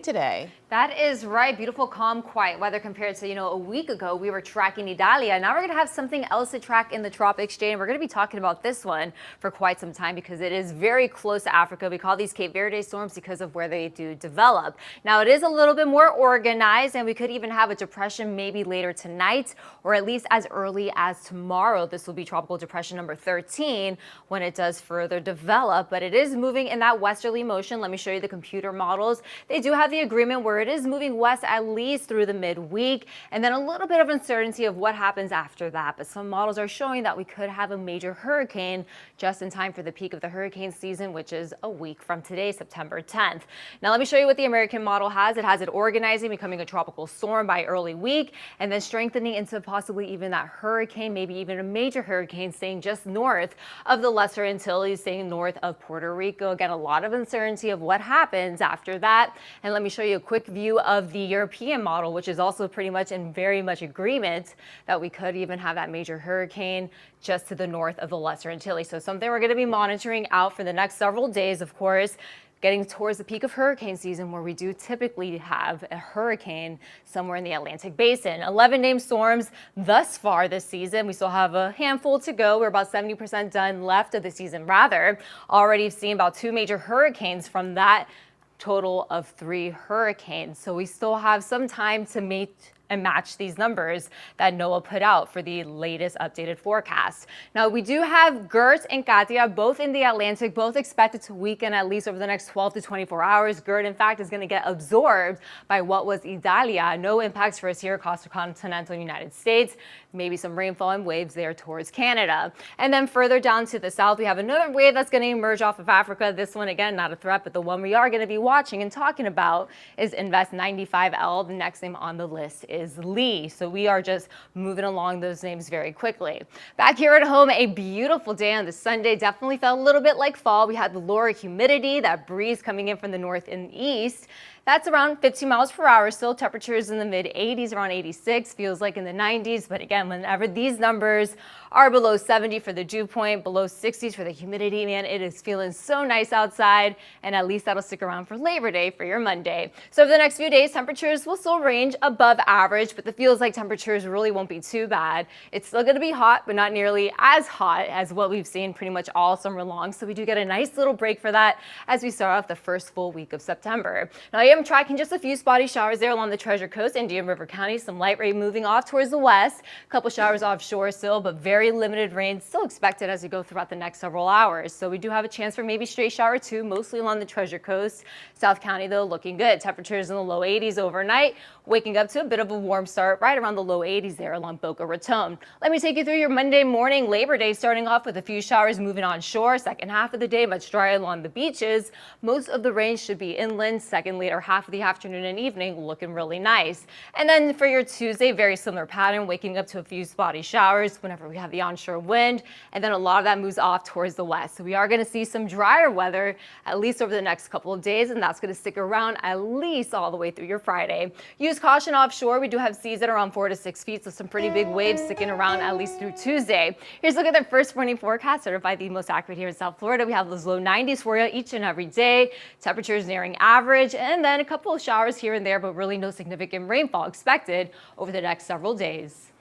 today. That is right. Beautiful, calm, quiet weather compared to, a week ago we were tracking Idalia. Now we're going to have something else to track in the tropics, Jane. We're going to be talking about this one for quite some time because it is very close to Africa. We call these Cape Verde storms because of where they do develop. Now it is a little bit more organized, and we could even have a depression maybe later tonight or at least as early as tomorrow. This will be tropical depression number 13 when it does further develop, but it is moving in that westerly motion. Let me show you the computer models. They do have the agreement where it is moving west at least through the midweek, and then a little bit of uncertainty of what happens after that. But some models are showing that we could have a major hurricane just in time for the peak of the hurricane season, which is a week from today, September 10th. Now let me show you what the American model has. It has it organizing, becoming a tropical storm by early week, and then strengthening into possibly even that hurricane, maybe even a major hurricane staying just north of the Lesser Antilles, staying north of Puerto Rico. Again, a lot of uncertainty of what happens after that. And let me show you a quick view of the European model, which is also pretty much in very much agreement that we could even have that major hurricane just to the north of the Lesser Antilles. So something we're going to be monitoring out for the next several days, of course, getting towards the peak of hurricane season where we do typically have a hurricane somewhere in the Atlantic basin. 11 named storms thus far this season. We still have a handful to go. We're about 70% done left of the season, rather. Already seen about 2 major hurricanes from that total of 3 hurricanes. So we still have some time to meet and match these numbers that NOAA put out for the latest updated forecast. Now we do have Gert and Katia both in the Atlantic, both expected to weaken at least over the next 12 to 24 hours. Gert, in fact, is going to get absorbed by what was Idalia. No impacts for us here across the continental United States. Maybe some rainfall and waves there towards Canada. And then further down to the south, we have another wave that's going to emerge off of Africa. This one, again, not a threat, but the one we are going to be watching and talking about is Invest 95L. The next name on the list is Lee. So we are just moving along those names very quickly. Back here at home, a beautiful day on the Sunday. Definitely felt a little bit like fall. We had the lower humidity, that breeze coming in from the north and east. That's around 15 miles per hour. Still temperatures in the mid 80s, around 86, feels like in the 90s. But again, whenever these numbers are below 70 for the dew point, below 60s for the humidity, man, it is feeling so nice outside. And at least that'll stick around for Labor Day for your Monday. So for the next few days, temperatures will still range above average, but the feels like temperatures really won't be too bad. It's still going to be hot, but not nearly as hot as what we've seen pretty much all summer long. So we do get a nice little break for that as we start off the first full week of September. Now, I am tracking just a few spotty showers there along the Treasure Coast, Indian River County. Some light rain moving off towards the west. A couple showers offshore still, but very limited rain still expected as we go throughout the next several hours. So we do have a chance for maybe stray shower too, mostly along the Treasure Coast. South County, though, looking good. Temperatures in the low 80s overnight, waking up to a bit of a warm start right around the low 80s there along Boca Raton. Let me take you through your Monday morning, Labor Day, starting off with a few showers moving onshore. Second half of the day, much drier along the beaches. Most of the rain should be inland. Second, later half of the afternoon and evening, looking really nice. And then for your Tuesday, very similar pattern, waking up to a few spotty showers whenever we have the onshore wind. And then a lot of that moves off towards the west. So we are going to see some drier weather, at least over the next couple of days, and that's going to stick around at least all the way through your Friday. Use caution offshore. We do have seas at around 4 to 6 feet, so some pretty big waves sticking around at least through Tuesday. Here's a look at the first morning forecast, certified the most accurate here in South Florida. We have those low 90s for you each and every day. Temperatures nearing average, and then a couple of showers here and there, but really no significant rainfall expected over the next several days.